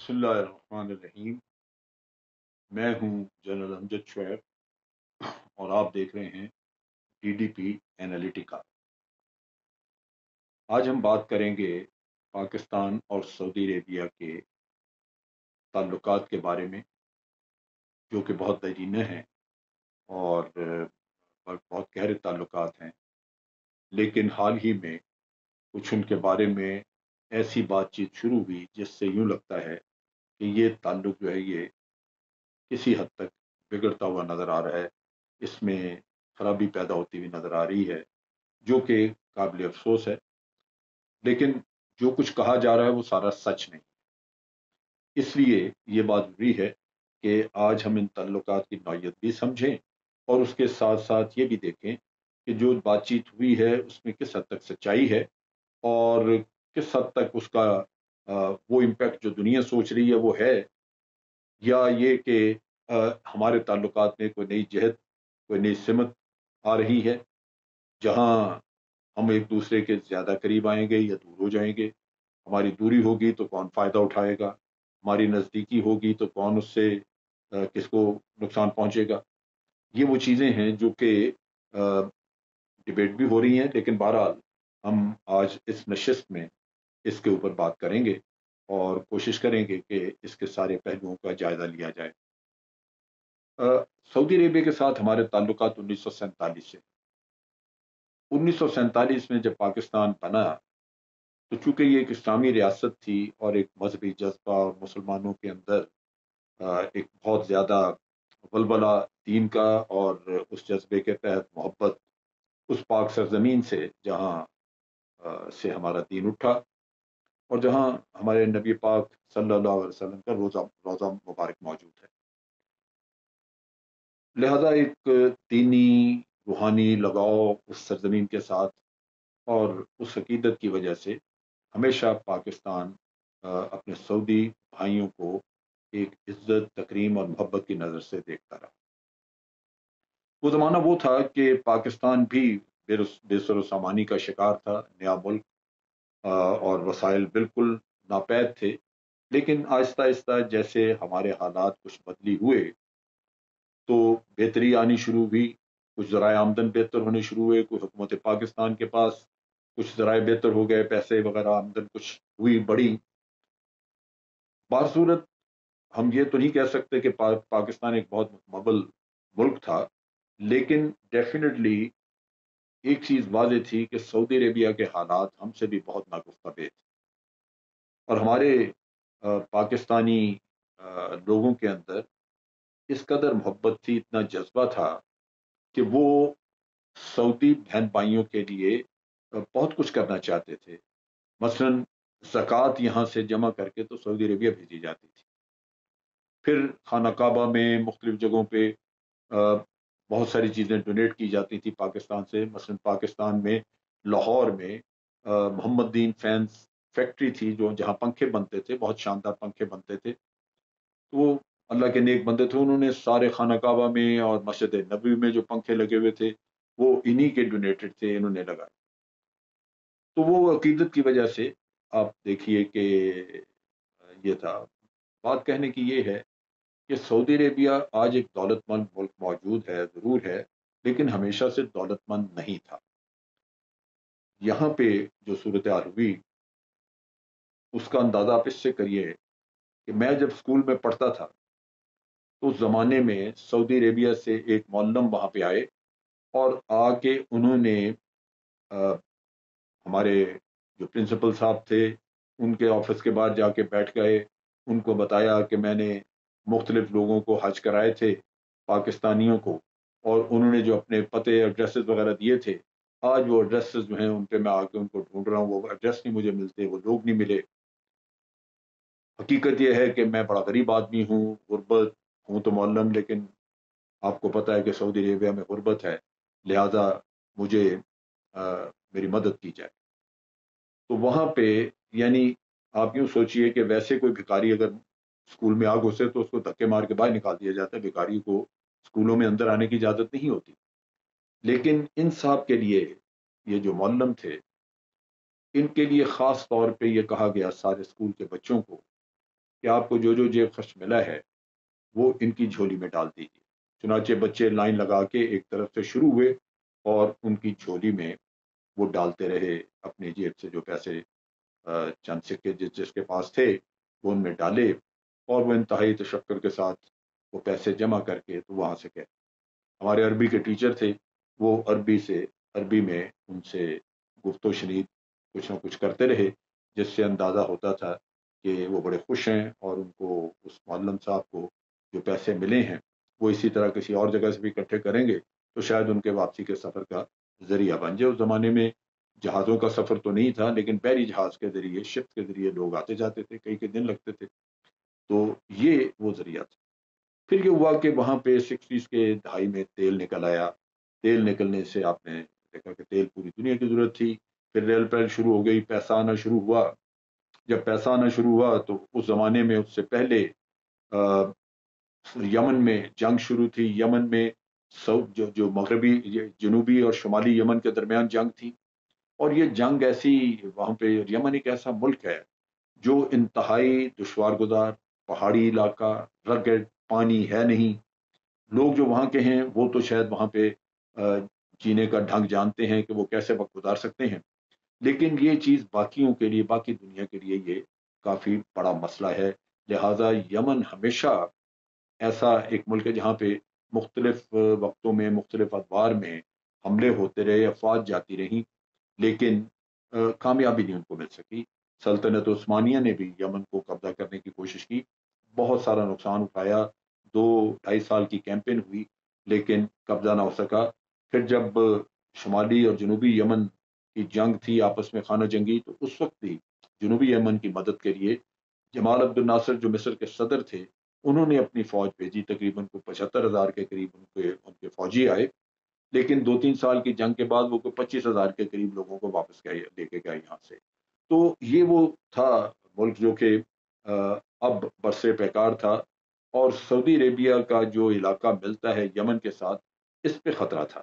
بسم اللہ الرحمن الرحیم۔ میں ہوں جنرل امجد شعیب اور آپ دیکھ رہے ہیں ٹی ڈی پی اینالیٹیکا۔ آج ہم بات کریں گے پاکستان اور سعودی عربیہ کے تعلقات کے بارے میں، جو کہ بہت دیرینہ ہیں اور بہت گہرے تعلقات ہیں، لیکن حال ہی میں کچھ ان کے بارے میں ایسی بات چیت شروع ہوئی جس سے یوں لگتا ہے کہ یہ تعلق جو ہے یہ کسی حد تک بگڑتا ہوا نظر آ رہا ہے، اس میں خرابی پیدا ہوتی ہوئی نظر آ رہی ہے، جو کہ قابل افسوس ہے۔ لیکن جو کچھ کہا جا رہا ہے وہ سارا سچ نہیں، اس لیے یہ بات ضروری ہے کہ آج ہم ان تعلقات کی نوعیت بھی سمجھیں اور اس کے ساتھ ساتھ یہ بھی دیکھیں کہ جو بات چیت ہوئی ہے اس میں کس حد تک سچائی ہے اور کس حد تک اس کا وہ امپیکٹ جو دنیا سوچ رہی ہے وہ ہے، یا یہ کہ ہمارے تعلقات میں کوئی نئی جہت، کوئی نئی سمت آ رہی ہے جہاں ہم ایک دوسرے کے زیادہ قریب آئیں گے یا دور ہو جائیں گے۔ ہماری دوری ہوگی تو کون فائدہ اٹھائے گا، ہماری نزدیکی ہوگی تو کون اس سے کس کو نقصان پہنچے گا۔ یہ وہ چیزیں ہیں جو کہ ڈبیٹ بھی ہو رہی ہیں، لیکن بہرحال ہم آج اس نشست میں اس کے اوپر بات کریں گے اور کوشش کریں گے کہ اس کے سارے پہلوؤں کا جائزہ لیا جائے۔ سعودی عربیہ کے ساتھ ہمارے تعلقات 1947 سے، 1947 میں جب پاکستان بنا تو چونکہ یہ ایک اسلامی ریاست تھی اور ایک مذہبی جذبہ اور مسلمانوں کے اندر ایک بہت زیادہ ولولہ دین کا اور اس جذبے کے تحت محبت اس پاک سرزمین سے جہاں سے ہمارا دین اٹھا اور جہاں ہمارے نبی پاک صلی اللہ علیہ وسلم کا روزہ مبارک موجود ہے، لہذا ایک دینی روحانی لگاؤ اس سرزمین کے ساتھ اور اس عقیدت کی وجہ سے ہمیشہ پاکستان اپنے سعودی بھائیوں کو ایک عزت، تکریم اور محبت کی نظر سے دیکھتا رہا۔ وہ زمانہ وہ تھا کہ پاکستان بھی بے سر و سامانی کا شکار تھا، نیا ملک اور وسائل بالکل ناپید تھے، لیکن آہستہ آہستہ جیسے ہمارے حالات کچھ بدلی ہوئے تو بہتری آنی شروع ہوئی، کچھ ذرائع آمدن بہتر ہونے شروع ہوئے، کوئی حکومت پاکستان کے پاس کچھ ذرائع بہتر ہو گئے، پیسے وغیرہ آمدن کچھ ہوئی بڑی۔ بہرصورت ہم یہ تو نہیں کہہ سکتے کہ پاکستان ایک بہت متمول ملک تھا، لیکن ڈیفینیٹلی ایک چیز واضح تھی کہ سعودی عربیہ کے حالات ہم سے بھی بہت ناگفتہ تھے اور ہمارے پاکستانی لوگوں کے اندر اس قدر محبت تھی، اتنا جذبہ تھا کہ وہ سعودی بہن بھائیوں کے لیے بہت کچھ کرنا چاہتے تھے۔ مثلا زکوٰۃ یہاں سے جمع کر کے تو سعودی عربیہ بھیجی جاتی تھی، پھر خانہ کعبہ میں مختلف جگہوں پہ بہت ساری چیزیں ڈونیٹ کی جاتی تھی پاکستان سے۔ مثلا پاکستان میں لاہور میں محمد دین فینس فیکٹری تھی جو جہاں پنکھے بنتے تھے، بہت شاندار پنکھے بنتے تھے، تو وہ اللہ کے نیک بندے تھے، انہوں نے سارے خانہ کعبہ میں اور مسجد نبوی میں جو پنکھے لگے ہوئے تھے وہ انہی کے ڈونیٹڈ تھے، انہوں نے لگائے۔ تو وہ عقیدت کی وجہ سے آپ دیکھیے کہ یہ تھا۔ بات کہنے کی یہ ہے کہ سعودی عربیہ آج ایک دولت مند ملک موجود ہے، ضرور ہے، لیکن ہمیشہ سے دولت مند نہیں تھا۔ یہاں پہ جو صورتحال ہوئی اس کا اندازہ آپ اس سے کریے کہ میں جب اسکول میں پڑھتا تھا تو اس زمانے میں سعودی عربیہ سے ایک معلم وہاں پہ آئے اور آ کے انہوں نے ہمارے جو پرنسپل صاحب تھے ان کے آفس کے باہر جا کے بیٹھ گئے، ان کو بتایا کہ میں نے مختلف لوگوں کو حج کرائے تھے پاکستانیوں کو، اور انہوں نے جو اپنے پتے ایڈریسز وغیرہ دیے تھے، آج وہ ایڈریسز جو ہیں ان پہ میں آ کے ان کو ڈھونڈ رہا ہوں، وہ ایڈریس نہیں مجھے ملتے، وہ لوگ نہیں ملے۔ حقیقت یہ ہے کہ میں بڑا غریب آدمی ہوں، غربت ہوں تو معلم، لیکن آپ کو پتہ ہے کہ سعودی عربیہ میں غربت ہے، لہذا مجھے میری مدد کی جائے۔ تو وہاں پہ یعنی آپ یوں سوچئے کہ ویسے کوئی بھکاری اگر اسکول میں آ گھسے تو اس کو دھکے مار کے باہر نکال دیا جاتا ہے، بھکاری کو اسکولوں میں اندر آنے کی اجازت نہیں ہوتی۔ لیکن ان صاحب کے لیے، یہ جو معلم تھے، ان کے لیے خاص طور پہ یہ کہا گیا سارے اسکول کے بچوں کو کہ آپ کو جو جو جیب خرچ ملا ہے وہ ان کی جھولی میں ڈال دیجیے۔ چنانچہ بچے لائن لگا کے ایک طرف سے شروع ہوئے اور ان کی جھولی میں وہ ڈالتے رہے اپنی جیب سے جو پیسے چند سکے جس جس کے پاس تھے وہ ان میں ڈالے، اور وہ انتہائی تشکر کے ساتھ وہ پیسے جمع کر کے تو وہاں سے گئے۔ ہمارے عربی کے ٹیچر تھے، وہ عربی میں ان سے گفت و شنید کچھ نہ کچھ کرتے رہے، جس سے اندازہ ہوتا تھا کہ وہ بڑے خوش ہیں، اور ان کو اس معلم صاحب کو جو پیسے ملے ہیں وہ اسی طرح کسی اور جگہ سے بھی اکٹھے کریں گے تو شاید ان کے واپسی کے سفر کا ذریعہ بن جائے۔ اس زمانے میں جہازوں کا سفر تو نہیں تھا، لیکن بحری جہاز کے ذریعے، شپ کے ذریعے لوگ آتے جاتے تھے، کئی کئی دن لگتے تھے، تو یہ وہ ذریعہ تھا۔ پھر یہ ہوا کہ وہاں پہ 60s کے دہائی میں تیل نکل آیا۔ تیل نکلنے سے آپ نے دیکھا کہ تیل پوری دنیا کی ضرورت تھی، پھر ریل پہل شروع ہو گئی، پیسہ آنا شروع ہوا۔ جب پیسہ آنا شروع ہوا تو اس زمانے میں، اس سے پہلے یمن میں جنگ شروع تھی۔ یمن میں جو مغربی، جنوبی اور شمالی یمن کے درمیان جنگ تھی، اور یہ جنگ ایسی، وہاں پہ یمن ایک ایسا ملک ہے جو انتہائی دشوار گزار، پہاڑی علاقہ، رگڈ، پانی ہے نہیں۔ لوگ جو وہاں کے ہیں وہ تو شاید وہاں پہ جینے کا ڈھنگ جانتے ہیں کہ وہ کیسے وقت گزار سکتے ہیں، لیکن یہ چیز باقیوں کے لیے، باقی دنیا کے لیے یہ کافی بڑا مسئلہ ہے۔ لہٰذا یمن ہمیشہ ایسا ایک ملک ہے جہاں پہ مختلف وقتوں میں، مختلف ادوار میں حملے ہوتے رہے، افواج جاتی رہیں، لیکن کامیابی نہیں ان کو مل سکی۔ سلطنت عثمانیہ نے بھی یمن کو قبضہ کرنے کی کوشش کی، بہت سارا نقصان اٹھایا، 2 ڈھائی سال کی کیمپین ہوئی، لیکن قبضہ نہ ہو سکا۔ پھر جب شمالی اور جنوبی یمن کی جنگ تھی، آپس میں خانہ جنگی، تو اس وقت بھی جنوبی یمن کی مدد کے لیے جمال عبد الناصر جو مصر کے صدر تھے، انہوں نے اپنی فوج بھیجی، تقریباً کو 75,000 کے قریب ان کے فوجی آئے، لیکن 2 3 سال کی جنگ کے بعد وہ کوئی 25,000 کے قریب لوگوں کو واپس لے کے گئے یہاں سے۔ تو یہ وہ تھا ملک جو کہ اب برسر پیکار تھا، اور سعودی عربیہ کا جو علاقہ ملتا ہے یمن کے ساتھ، اس پہ خطرہ تھا۔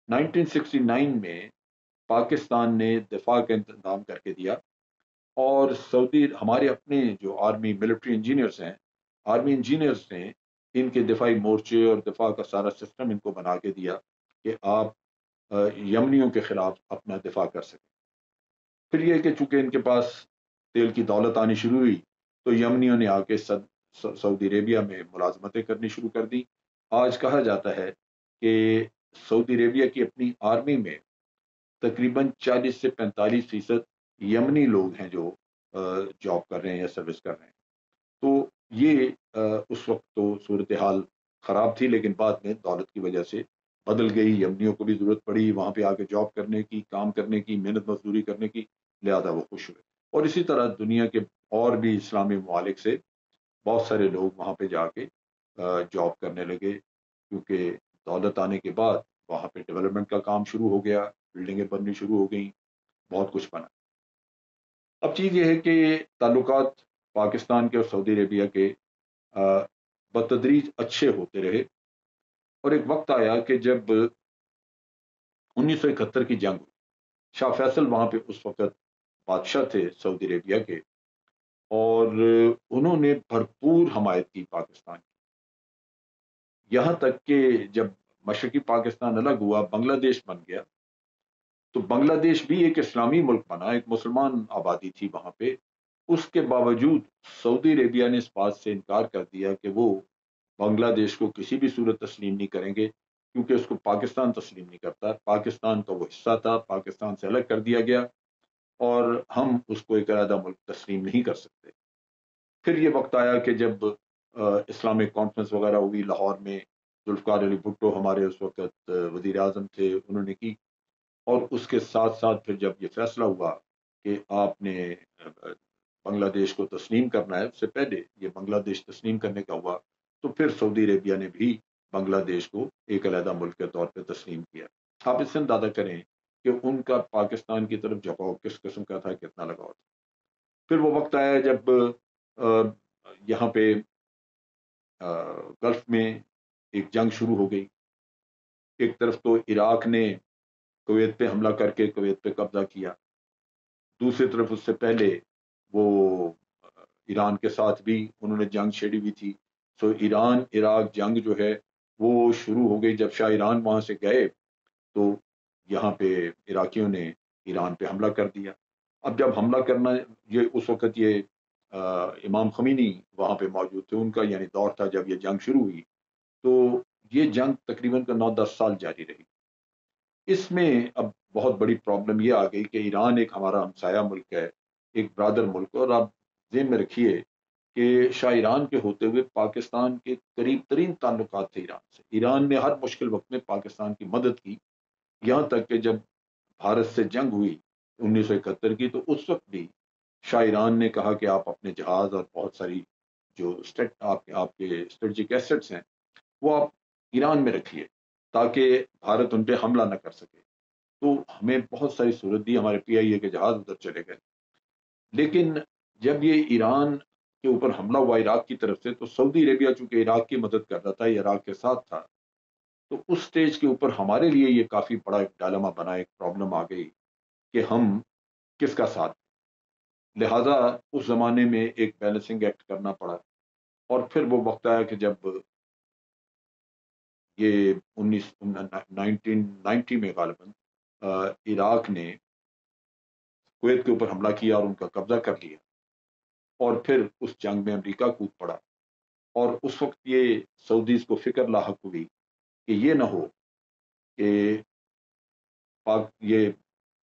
1969 میں پاکستان نے دفاع کا انتظام کر کے دیا، اور ہمارے اپنے جو آرمی ملٹری انجینئرز ہیں، آرمی انجینئرز نے ان کے دفاعی مورچے اور دفاع کا سارا سسٹم ان کو بنا کے دیا کہ آپ یمنیوں کے خلاف اپنا دفاع کر سکیں۔ پھر یہ کہ چونکہ ان کے پاس تیل کی دولت آنی شروع ہوئی، تو یمنیوں نے آ کے سعودی عربیہ میں ملازمتیں کرنی شروع کر دی۔ آج کہا جاتا ہے کہ سعودی عربیہ کی اپنی آرمی میں تقریباً 40 سے 45% یمنی لوگ ہیں جو جاب کر رہے ہیں یا سروس کر رہے ہیں۔ تو یہ اس وقت تو صورتحال خراب تھی، لیکن بعد میں دولت کی وجہ سے بدل گئی، یمنیوں کو بھی ضرورت پڑی وہاں پہ آ کے جاب کرنے کی، کام کرنے کی، محنت مزدوری کرنے کی، لہذا وہ خوش ہوئے۔ اور اسی طرح دنیا کے اور بھی اسلامی ممالک سے بہت سارے لوگ وہاں پہ جا کے جاب کرنے لگے، کیونکہ دولت آنے کے بعد وہاں پہ ڈیولپمنٹ کا کام شروع ہو گیا، بلڈنگیں بننی شروع ہو گئیں، بہت کچھ بنا۔ اب چیز یہ ہے کہ تعلقات پاکستان کے اور سعودی عربیہ کے بتدریج اچھے ہوتے رہے، اور ایک وقت آیا کہ جب 1971 کی جنگ، شاہ فیصل وہاں پہ اس وقت بادشاہ تھے سعودی عربیہ کے، اور انہوں نے بھرپور حمایت کی پاکستان کی، یہاں تک کہ جب مشرقی پاکستان الگ ہوا، بنگلہ دیش بن گیا، تو بنگلہ دیش بھی ایک اسلامی ملک بنا، ایک مسلمان آبادی تھی وہاں پہ، اس کے باوجود سعودی عربیہ نے اس بات سے انکار کر دیا کہ وہ بنگلہ دیش کو کسی بھی صورت تسلیم نہیں کریں گے، کیونکہ اس کو پاکستان تسلیم نہیں کرتا، پاکستان کا وہ حصہ تھا، پاکستان سے الگ کر دیا گیا، اور ہم اس کو ایک علیحدہ ملک تسلیم نہیں کر سکتے۔ پھر یہ وقت آیا کہ جب اسلامک کانفرنس وغیرہ ہوئی لاہور میں، ذوالفقار علی بھٹو ہمارے اس وقت وزیر اعظم تھے، انہوں نے کی، اور اس کے ساتھ ساتھ پھر جب یہ فیصلہ ہوا کہ آپ نے بنگلہ دیش کو تسلیم کرنا ہے، اس سے پہلے یہ بنگلہ دیش تسلیم کرنے کا ہوا، تو پھر سعودی عربیہ نے بھی بنگلہ دیش کو ایک علیحدہ ملک کے طور پہ تسلیم کیا۔ آپ اس سے اندازہ کریں کہ ان کا پاکستان کی طرف جھکاؤ کس قسم کا تھا، کتنا لگاؤ تھا۔ پھر وہ وقت آیا جب یہاں پہ گلف میں ایک جنگ شروع ہو گئی، ایک طرف تو عراق نے کویت پہ حملہ کر کے کویت پہ قبضہ کیا، دوسری طرف اس سے پہلے وہ ایران کے ساتھ بھی انہوں نے جنگ چھیڑی ہوئی تھی. سو ایران عراق جنگ جو ہے وہ شروع ہو گئی جب شاہ ایران وہاں سے گئے تو یہاں پہ عراقیوں نے ایران پہ حملہ کر دیا. اب جب حملہ کرنا، یہ اس وقت یہ امام خمینی وہاں پہ موجود تھے، ان کا یعنی دور تھا جب یہ جنگ شروع ہوئی. تو یہ جنگ تقریباً 9-10 سال جاری رہی. اس میں اب بہت بڑی پرابلم یہ آ گئی کہ ایران ایک ہمارا ہمسایہ ملک ہے، ایک برادر ملک، اور آپ ذہن میں رکھیے کہ شاہ ایران کے ہوتے ہوئے پاکستان کے قریب ترین تعلقات تھے ایران سے. ایران نے ہر مشکل وقت میں پاکستان کی مدد کی، یہاں تک کہ جب بھارت سے جنگ ہوئی 1971 کی، تو اس وقت بھی شاہ ایران نے کہا کہ آپ اپنے جہاز اور بہت ساری جو آپ کے اسٹریٹجک ایسٹس ہیں وہ آپ ایران میں رکھیے تاکہ بھارت ان پہ حملہ نہ کر سکے. تو ہمیں بہت ساری صورت دی، ہمارے PIA کے جہاز ادھر چلے گئے. لیکن جب یہ ایران کے اوپر حملہ ہوا عراق کی طرف سے، تو سعودی عربیہ چونکہ عراق کی مدد کر رہا تھا، یہ عراق کے ساتھ تھا، تو اس سٹیج کے اوپر ہمارے لیے یہ کافی بڑا ایک ڈائلما بنا، ایک پرابلم آ گئی کہ ہم کس کا ساتھ دیں. لہذا اس زمانے میں ایک بیلنسنگ ایکٹ کرنا پڑا. اور پھر وہ وقت آیا کہ جب یہ 1990 میں غالباً عراق نے کویت کے اوپر حملہ کیا اور ان کا قبضہ کر لیا، اور پھر اس جنگ میں امریکہ کود پڑا. اور اس وقت یہ سعودیز کو فکر لاحق ہوئی کہ یہ نہ ہو کہ یہ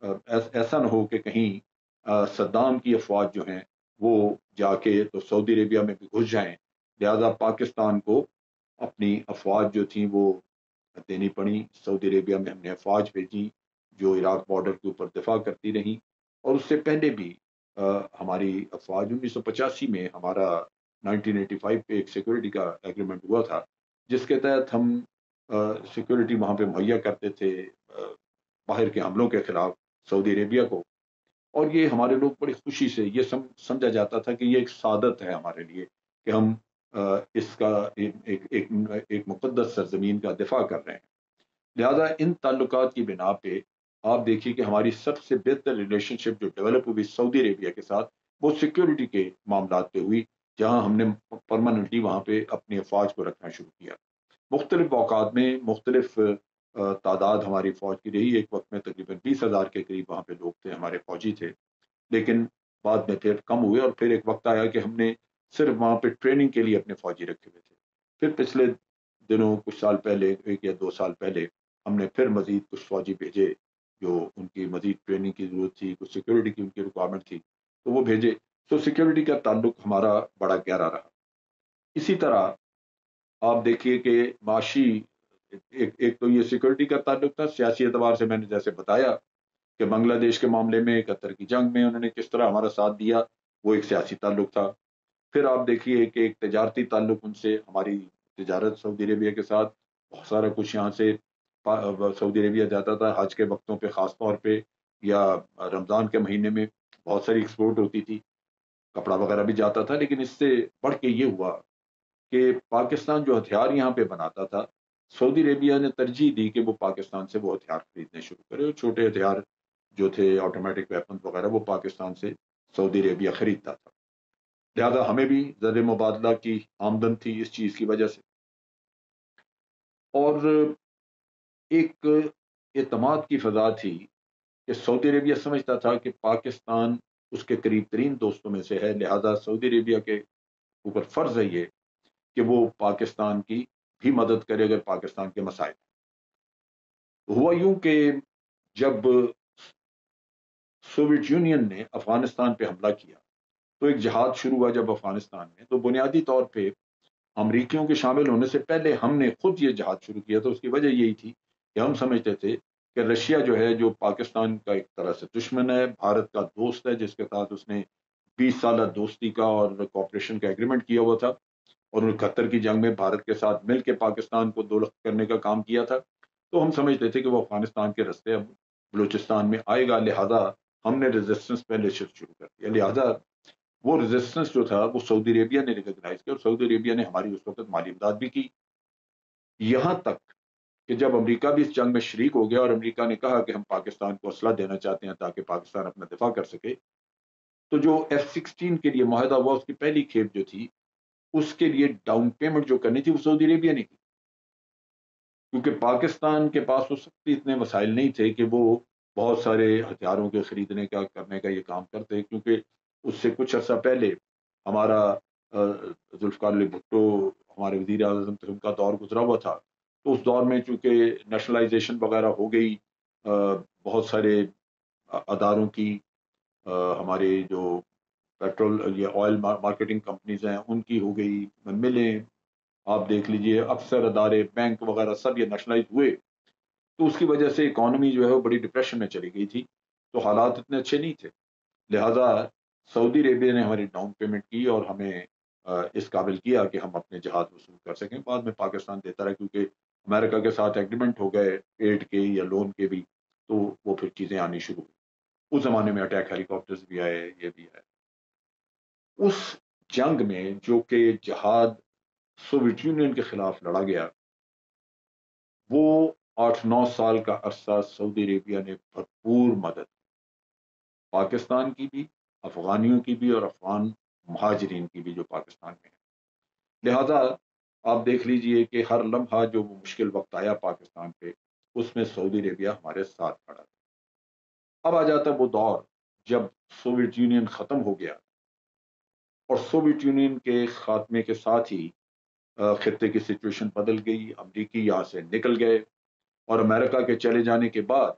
ایسا نہ ہو کہ کہیں صدام کی افواج جو ہیں وہ جا کے تو سعودی عربیہ میں بھی گھس جائیں. لہذا پاکستان کو اپنی افواج جو تھیں وہ دینی پڑی. سعودی عربیہ میں ہم نے افواج بھیجی جو عراق بارڈر کے اوپر دفاع کرتی رہیں. اور اس سے پہلے بھی ہماری افواج 1985 میں ہمارا 1985 پہ ایک سیکورٹی کا ایگریمنٹ ہوا تھا جس کے تحت ہم سیکورٹی وہاں پہ مہیا کرتے تھے باہر کے حملوں کے خلاف سعودی عربیہ کو. اور یہ ہمارے لوگ بڑی خوشی سے یہ سمجھا جاتا تھا کہ یہ ایک سعادت ہے ہمارے لیے کہ ہم اس کا ایک مقدس سرزمین کا دفاع کر رہے ہیں. لہذا ان تعلقات کی بنا پہ آپ دیکھیے کہ ہماری سب سے بہتر ریلیشن شپ جو ڈیولپ ہوئی سعودی عربیہ کے ساتھ وہ سیکورٹی کے معاملات پہ ہوئی، جہاں ہم نے پرماننٹلی وہاں پہ اپنی افواج کو رکھنا شروع کیا. مختلف اوقات میں مختلف تعداد ہماری فوج کی رہی. ایک وقت میں تقریباً 20,000 کے قریب وہاں پہ لوگ تھے، ہمارے فوجی تھے، لیکن بعد میں پھر کم ہوئے. اور پھر ایک وقت آیا کہ ہم نے صرف وہاں پہ ٹریننگ کے لیے اپنے فوجی رکھے ہوئے تھے. پھر پچھلے دنوں کچھ سال پہلے 1 یا 2 سال پہلے ہم نے پھر مزید کچھ فوجی بھیجے جو ان کی مزید ٹریننگ کی ضرورت تھی، کچھ سیکورٹی کی ان کی ریکوائرمنٹ تھی تو وہ بھیجے. تو سیکورٹی کا تعلق ہمارا بڑا گہرا رہا. اسی طرح آپ دیکھیے کہ معاشی ایک تو یہ سیکورٹی کا تعلق تھا. سیاسی اعتبار سے میں نے جیسے بتایا کہ بنگلہ دیش کے معاملے میں 71 کی جنگ میں انہوں نے کس طرح ہمارا ساتھ دیا، وہ ایک سیاسی تعلق تھا. پھر آپ دیکھیے کہ ایک تجارتی تعلق ان سے، ہماری تجارت سعودی عربیہ کے ساتھ بہت سارا کچھ یہاں سے سعودی عربیہ جاتا تھا حج کے وقتوں پہ خاص طور پہ، یا رمضان کے مہینے میں بہت ساری ایکسپورٹ ہوتی تھی، کپڑا وغیرہ بھی جاتا تھا. لیکن اس سے بڑھ کے یہ ہوا کہ پاکستان جو ہتھیار یہاں پہ بناتا تھا سعودی عربیہ نے ترجیح دی کہ وہ پاکستان سے وہ ہتھیار خریدنے شروع کرے. چھوٹے ہتھیار جو تھے آٹومیٹک ویپن وغیرہ وہ پاکستان سے سعودی عربیہ خریدتا تھا. لہذا ہمیں بھی زر مبادلہ کی آمدن تھی اس چیز کی وجہ سے. اور ایک اعتماد کی فضا تھی کہ سعودی عربیہ سمجھتا تھا کہ پاکستان اس کے قریب ترین دوستوں میں سے ہے. لہذا سعودی عربیہ کے اوپر فرض ہے یہ کہ وہ پاکستان کی بھی مدد کرے اگر پاکستان کے مسائل. ہوا یوں کہ جب سوویت یونین نے افغانستان پہ حملہ کیا تو ایک جہاد شروع ہوا جب افغانستان میں، تو بنیادی طور پہ امریکیوں کے شامل ہونے سے پہلے ہم نے خود یہ جہاد شروع کیا. تو اس کی وجہ یہی تھی کہ ہم سمجھتے تھے کہ رشیا جو ہے جو پاکستان کا ایک طرح سے دشمن ہے، بھارت کا دوست ہے جس کے ساتھ اس نے 20 سالہ دوستی کا اور کوآپریشن کا ایگریمنٹ کیا ہوا تھا، اور 71 کی جنگ میں بھارت کے ساتھ مل کے پاکستان کو دو لخت کرنے کا کام کیا تھا. تو ہم سمجھتے تھے کہ وہ افغانستان کے رستے اب بلوچستان میں آئے گا. لہذا ہم نے ریزسٹنس پہلے شروع کر دیا. لہذا وہ ریزسٹنس جو تھا وہ سعودی عربیہ نے ریکگنائز کیا، اور سعودی عربیہ نے ہماری اس وقت مالی امداد بھی کی. یہاں تک کہ جب امریکہ بھی اس جنگ میں شریک ہو گیا اور امریکہ نے کہا کہ ہم پاکستان کو اسلحہ دینا چاہتے ہیں تاکہ پاکستان اپنا دفاع کر سکے، تو جو F-16 کے لیے معاہدہ ہوا اس کی پہلی کھیپ جو تھی اس کے لیے ڈاؤن پیمنٹ جو کرنی تھی وہ سعودی عربیہ نے کی، کیونکہ پاکستان کے پاس اس وقت اتنے وسائل نہیں تھے کہ وہ بہت سارے ہتھیاروں کے خریدنے کا کرنے کا یہ کام کرتے، کیونکہ اس سے کچھ عرصہ پہلے ہمارا ذوالفقار علی بھٹو ہمارے وزیر اعظم تھے، ان کا دور گزرا ہوا تھا، تو اس دور میں چونکہ نیشنلائزیشن وغیرہ ہو گئی، بہت سارے اداروں کی، ہمارے جو پیٹرول یا آئل مارکیٹنگ کمپنیز ہیں ان کی ہو گئی، ملیں آپ دیکھ لیجئے، اکثر ادارے بینک وغیرہ سب یہ نیشنلائز ہوئے، تو اس کی وجہ سے اکانومی جو ہے وہ بڑی ڈپریشن میں چلی گئی تھی، تو حالات اتنے اچھے نہیں تھے، لہٰذا سعودی عربیہ نے ہماری ڈاؤن پیمنٹ کی اور ہمیں اس قابل کیا کہ ہم اپنے جہاز وصول کر سکیں۔ بعد میں پاکستان دیتا رہا، کیونکہ امریکہ کے ساتھ ایگریمنٹ ہو گئے ایڈ کے یا لون کے بھی، تو وہ پھر چیزیں آنی شروع ہوئی۔ اس زمانے میں اٹیک ہیلی کاپٹرز بھی آئے، یہ بھی آئے۔ اس جنگ میں جو کہ جہاد سوویت یونین کے خلاف لڑا گیا، وہ 8-9 سال کا عرصہ سعودی عربیہ نے بھرپور مدد کی، پاکستان کی بھی، افغانیوں کی بھی، اور افغان مہاجرین کی بھی جو پاکستان میں ہیں۔ لہذا آپ دیکھ لیجئے کہ ہر لمحہ جو وہ مشکل وقت آیا پاکستان پہ، اس میں سعودی عربیہ ہمارے ساتھ کھڑا تھا۔ اب آ جاتا وہ دور جب سوویت یونین ختم ہو گیا، اور سوویت یونین کے خاتمے کے ساتھ ہی خطے کی سچویشن بدل گئی، امریکی یہاں سے نکل گئے، اور امریکہ کے چلے جانے کے بعد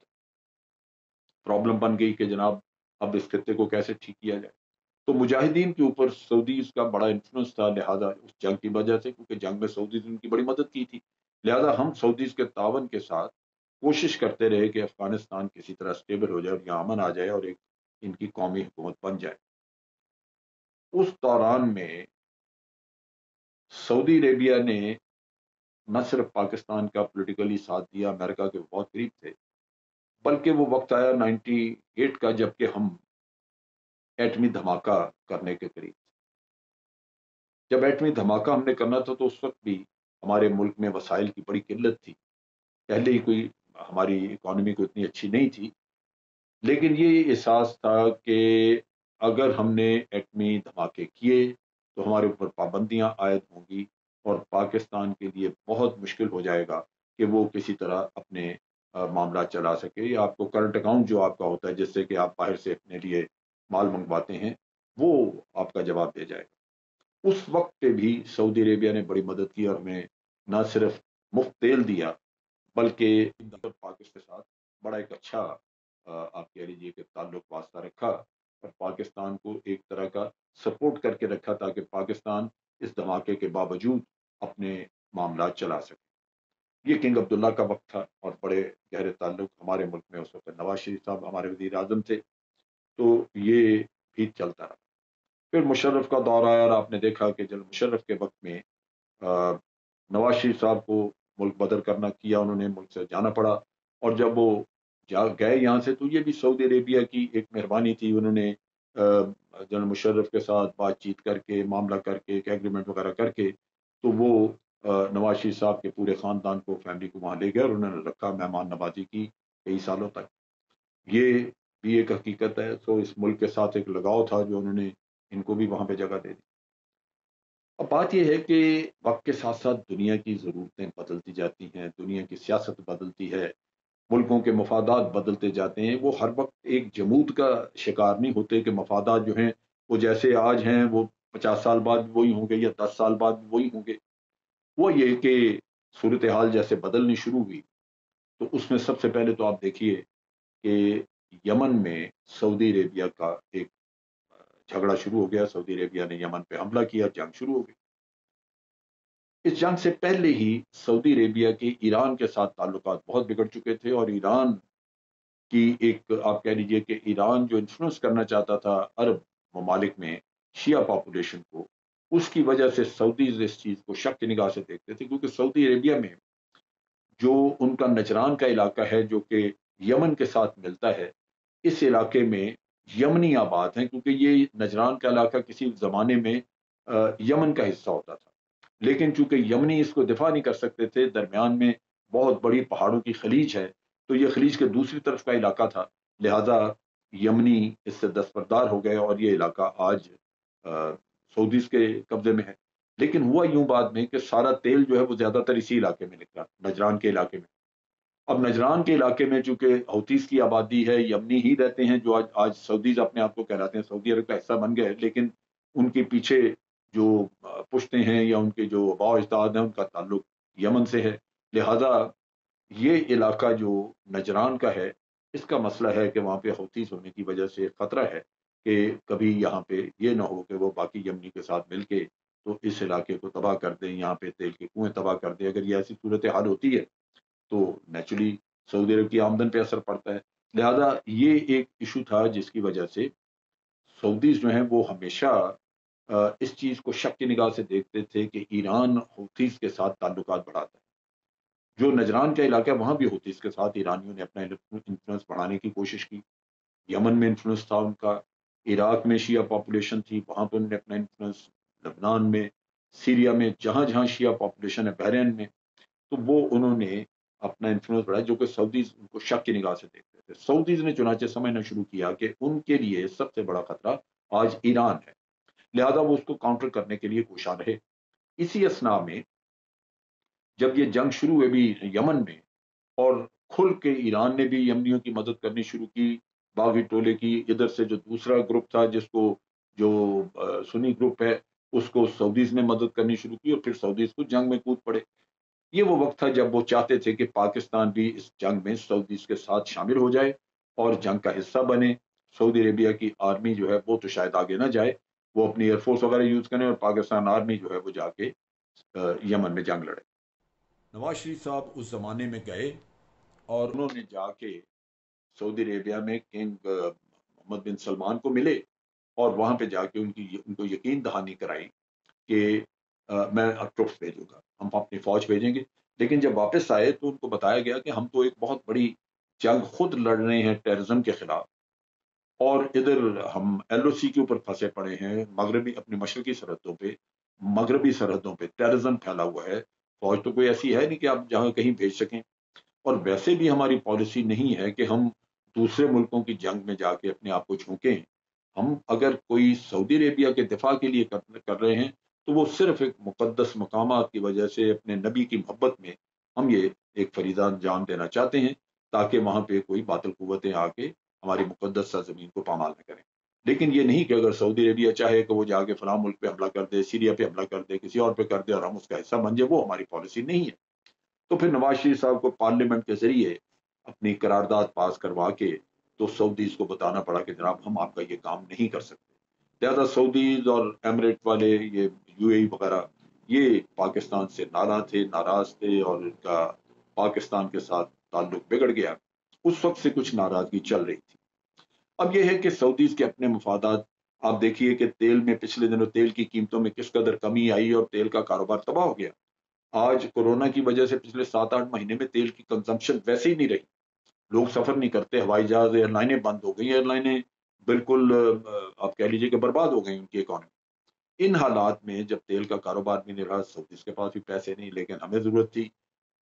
پرابلم بن گئی کہ جناب اب اس خطے کو کیسے ٹھیک کیا جائے۔ تو مجاہدین کے اوپر سعودیز کا بڑا انفلوئنس تھا، لہذا اس جنگ کی وجہ سے، کیونکہ جنگ میں سعودیز نے ان کی بڑی مدد کی تھی، لہذا ہم سعودیز کے تعاون کے ساتھ کوشش کرتے رہے کہ افغانستان کسی طرح اسٹیبل ہو جائے اور یہاں امن آ جائے اور ایک ان کی قومی حکومت بن جائے۔ اس دوران میں سعودی عربیہ نے نہ صرف پاکستان کا پولیٹیکلی ساتھ دیا، امریکہ کے بہت قریب تھے، بلکہ وہ وقت آیا 98 کا جب کہ ہم ایٹمی دھماکہ کرنے کے قریب تھے۔ جب ایٹمی دھماکہ ہم نے کرنا تھا تو اس وقت بھی ہمارے ملک میں وسائل کی بڑی قلت تھی، پہلے ہی کوئی ہماری اکانومی کو اتنی اچھی نہیں تھی، لیکن یہ احساس تھا کہ اگر ہم نے ایٹمی دھماکے کیے تو ہمارے اوپر پابندیاں عائد ہوں گی اور پاکستان کے لیے بہت مشکل ہو جائے گا کہ وہ کسی طرح اپنے معاملات چلا سکے، یا آپ کو کرنٹ اکاؤنٹ جو آپ کا ہوتا ہے جس سے کہ آپ باہر سے اپنے لیے مال منگواتے ہیں وہ آپ کا جواب دے جائے گا۔ اس وقت پہ بھی سعودی عربیہ نے بڑی مدد کی اور ہمیں نہ صرف مفت تیل دیا بلکہ پاکستان کے ساتھ بڑا ایک اچھا آپ کہہ لیجیے کہ تعلق واسطہ رکھا، اور پاکستان کو ایک طرح کا سپورٹ کر کے رکھا تاکہ پاکستان اس دھماکے کے باوجود اپنے معاملات چلا سکے۔ یہ کنگ عبداللہ کا وقت تھا اور بڑے گہرے تعلق ہمارے ملک میں اس وقت نواز شریف صاحب ہمارے وزیر اعظم تھے، تو یہ بھی چلتا رہا۔ پھر مشرف کا دور آیا اور آپ نے دیکھا کہ جب مشرف کے وقت میں نواز شریف صاحب کو ملک بدر کرنا کیا، انہوں نے ملک سے جانا پڑا، اور جب وہ گئے یہاں سے تو یہ بھی سعودی عربیہ کی ایک مہربانی تھی، انہوں نے جنرل مشرف کے ساتھ بات چیت کر کے معاملہ کر کے ایک ایگریمنٹ وغیرہ کر کے تو وہ نواز شریف صاحب کے پورے خاندان کو فیملی کو وہاں لے گئے اور انہوں نے رکھا، مہمان نوازی کی کئی سالوں تک۔ یہ بھی ایک حقیقت ہے، تو اس ملک کے ساتھ ایک لگاؤ تھا جو انہوں نے ان کو بھی وہاں پہ جگہ دے دی۔ اب بات یہ ہے کہ وقت کے ساتھ ساتھ دنیا کی ضرورتیں بدلتی جاتی ہیں، دنیا کی سیاست بدلتی ہے، ملکوں کے مفادات بدلتے جاتے ہیں، وہ ہر وقت ایک جمود کا شکار نہیں ہوتے کہ مفادات جو ہیں وہ جیسے آج ہیں وہ 50 سال بعد وہی ہوں گے یا 10 سال بعد وہی ہوں گے۔ وہ یہ کہ صورتحال جیسے بدلنی شروع ہوئی تو اس میں سب سے پہلے تو آپ دیکھیے کہ یمن میں سعودی عربیہ کا ایک جھگڑا شروع ہو گیا، سعودی عربیہ نے یمن پہ حملہ کیا، جنگ شروع ہو گئی۔ اس جنگ سے پہلے ہی سعودی عربیہ کے ایران کے ساتھ تعلقات بہت بگڑ چکے تھے، اور ایران کی ایک آپ کہہ لیجئے کہ ایران جو انفلوئنس کرنا چاہتا تھا عرب ممالک میں شیعہ پاپولیشن کو، اس کی وجہ سے سعودیز اس چیز کو شک کی نگاہ سے دیکھتے تھے، کیونکہ سعودی عربیہ میں جو ان کا نجران کا علاقہ ہے جو کہ یمن کے ساتھ ملتا ہے، اس علاقے میں یمنی آباد ہیں، کیونکہ یہ نجران کا علاقہ کسی زمانے میں یمن کا حصہ ہوتا تھا، لیکن چونکہ یمنی اس کو دفاع نہیں کر سکتے تھے، درمیان میں بہت بڑی پہاڑوں کی خلیج ہے، تو یہ خلیج کے دوسری طرف کا علاقہ تھا، لہذا یمنی اس سے دستبردار ہو گئے اور یہ علاقہ آج سعودیز کے قبضے میں ہے۔ لیکن ہوا یوں بعد میں کہ سارا تیل جو ہے وہ زیادہ تر اسی علاقے میں نکلا، نجران کے علاقے میں۔ اب نجران کے علاقے میں چونکہ حوثیز کی آبادی ہے، یمنی ہی رہتے ہیں جو آج سعودیز اپنے آپ کو کہلاتے ہیں، سعودی عرب کا حصہ بن گئے، لیکن ان کے پیچھے جو پشتے ہیں یا ان کے جو آباء و اجداد ہیں ان کا تعلق یمن سے ہے۔ لہذا یہ علاقہ جو نجران کا ہے، اس کا مسئلہ ہے کہ وہاں پہ حوثیز ہونے کی وجہ سے خطرہ ہے کہ کبھی یہاں پہ یہ نہ ہو کہ وہ باقی یمنی کے ساتھ مل کے تو اس علاقے کو تباہ کر دیں، یہاں پہ تیل کے کنویں تباہ کر دیں۔ اگر یہ ایسی صورتحال ہوتی ہے تو نیچرلی سعودی عرب کی آمدن پہ اثر پڑتا ہے۔ لہذا یہ ایک ایشو تھا جس کی وجہ سے سعودیز جو ہیں وہ ہمیشہ اس چیز کو شک کی نگاہ سے دیکھتے تھے کہ ایران حوثیز کے ساتھ تعلقات بڑھاتا ہے۔ جو نجران کا علاقہ ہے وہاں بھی حوثیز کے ساتھ ایرانیوں نے اپنا انفلوئنس بڑھانے کی کوشش کی۔ یمن میں انفلوئنس تھا ان کا، عراق میں شیعہ پاپولیشن تھی، وہاں پہ انہوں نے اپنا انفلوئنس، لبنان میں، سیریا میں، جہاں جہاں شیعہ پاپولیشن ہے، بحرین میں، تو وہ انہوں نے اپنا انفلوئنس بڑھایا، جو کہ سعودیز ان کو شک کی نگاہ سے دیکھتے تھے۔ سعودیز نے چنانچہ سمجھنا شروع کیا کہ ان کے لیے سب سے بڑا خطرہ آج ایران ہے، لہذا وہ اس کو کاؤنٹر کرنے کے لیے کوشاں رہے۔ اسی اسنا میں جب یہ جنگ شروع ہوئی بھی یمن میں، اور کھل کے ایران نے بھی یمنیوں کی مدد کرنی شروع کی، باغی ٹولے کی، ادھر سے جو دوسرا گروپ تھا جس کو جو سنی گروپ ہے اس کو سعودیز نے مدد کرنی شروع کی، اور پھر سعودیز کو جنگ میں کود پڑے۔ یہ وہ وقت تھا جب وہ چاہتے تھے کہ پاکستان بھی اس جنگ میں سعودیز کے ساتھ شامل ہو جائے اور جنگ کا حصہ بنے۔ سعودی عربیہ کی آرمی جو ہے وہ تو شاید آگے نہ جائے، وہ اپنی ایئر فورس وغیرہ یوز کریں، اور پاکستان آرمی جو ہے وہ جا کے یمن میں جنگ لڑے۔ نواز شریف صاحب اس زمانے میں گئے اور انہوں نے جا کے سعودی عربیہ میں کنگ محمد بن سلمان کو ملے، اور وہاں پہ جا کے ان کو یقین دہانی کرائی کہ میں اب ٹروپس بھیجوں گا، ہم اپنی فوج بھیجیں گے۔ لیکن جب واپس آئے تو ان کو بتایا گیا کہ ہم تو ایک بہت بڑی جنگ خود لڑ رہے ہیں ٹیررزم کے خلاف، اور ادھر ہم ایل او سی کے اوپر پھنسے پڑے ہیں، مغربی اپنی مشرقی سرحدوں پہ، مغربی سرحدوں پہ ٹیررزم پھیلا ہوا ہے، فوج تو کوئی ایسی ہے نہیں کہ آپ جہاں کہیں بھیج سکیں، اور ویسے بھی ہماری پالیسی نہیں ہے کہ ہم دوسرے ملکوں کی جنگ میں جا کے اپنے آپ کو جھونکیں۔ ہم اگر کوئی سعودی عربیہ کے دفاع کے لیے کر رہے ہیں تو وہ صرف ایک مقدس مقامات کی وجہ سے، اپنے نبی کی محبت میں ہم یہ ایک فریضہ انجام دینا چاہتے ہیں، تاکہ وہاں پہ کوئی باطل قوتیں آ کے ہماری مقدس سرزمین کو پامال نہ کریں۔ لیکن یہ نہیں کہ اگر سعودی عربیہ چاہے کہ وہ جا کے فلاں ملک پہ حملہ کر دے، سیریا پہ حملہ کر دے، کسی اور پہ کر دے اور ہم اس کا حصہ بن جائے، وہ ہماری پالیسی نہیں ہے۔ تو پھر نواز شریف صاحب کو پارلیمنٹ کے ذریعے اپنی قرارداد پاس کروا کے تو سعودیز کو بتانا پڑا کہ جناب ہم آپ کا یہ کام نہیں کر سکتے۔ لہذا سعودیز اور ایمریٹ والے، یہ یو اے ای وغیرہ، یہ پاکستان سے ناراض تھے، اور ان کا پاکستان کے ساتھ تعلق بگڑ گیا۔ اس وقت سے کچھ ناراضگی چل رہی تھی۔ اب یہ ہے کہ سعودیز کے اپنے مفادات، آپ دیکھیے کہ تیل میں پچھلے دنوں تیل کی قیمتوں میں کس قدر کمی آئی اور تیل کا کاروبار تباہ ہو گیا۔ آج کورونا کی وجہ سے پچھلے 7-8 مہینے میں تیل کی کنزمپشن ویسے ہی نہیں رہی، لوگ سفر نہیں کرتے، ہوائی جہاز، ایئر لائنیں بند ہو گئی، ایئر لائنیں بالکل آپ کہہ لیجیے کہ برباد ہو گئی ان کی اکانومی۔ ان حالات میں جب تیل کا کاروبار بھی نہیں رہا، سعودیز کے پاس بھی پیسے نہیں، لیکن ہمیں ضرورت تھی،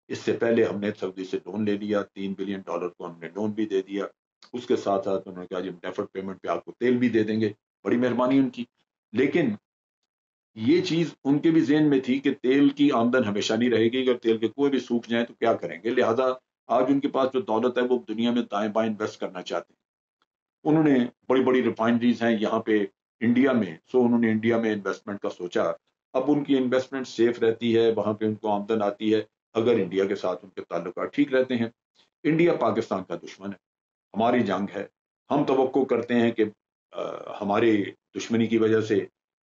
اس سے پہلے ہم نے سعودی سے لون لے لیا، $3 بلین کو ہم نے لون بھی دے دیا، اس کے ساتھ ساتھ انہوں نے کہا جی ہم ڈیفرڈ پیمنٹ پہ آپ کو تیل بھی دے دیں گے، بڑی مہربانی ان کی۔ لیکن یہ چیز ان کے بھی ذہن میں تھی کہ تیل کی آمدن ہمیشہ نہیں رہے گی، اگر تیل کے کنویں بھی سوکھ جائیں تو کیا کریں گے، لہذا آج ان کے پاس جو دولت ہے وہ دنیا میں دائیں بائیں انویسٹ کرنا چاہتے ہیں۔ انہوں نے بڑی بڑی ریفائنریز ہیں یہاں پہ انڈیا میں، سو انہوں نے انڈیا میں انویسٹمنٹ کا سوچا۔ اب ان کی انویسٹمنٹ سیف رہتی ہے، وہاں پہ ان کو آمدن آتی ہے اگر انڈیا کے ساتھ ان کے تعلقات ٹھیک رہتے ہیں۔ انڈیا پاکستان کا دشمن ہے، ہماری جنگ ہے، ہم توقع کرتے ہیں کہ ہمارے دشمنی کی وجہ سے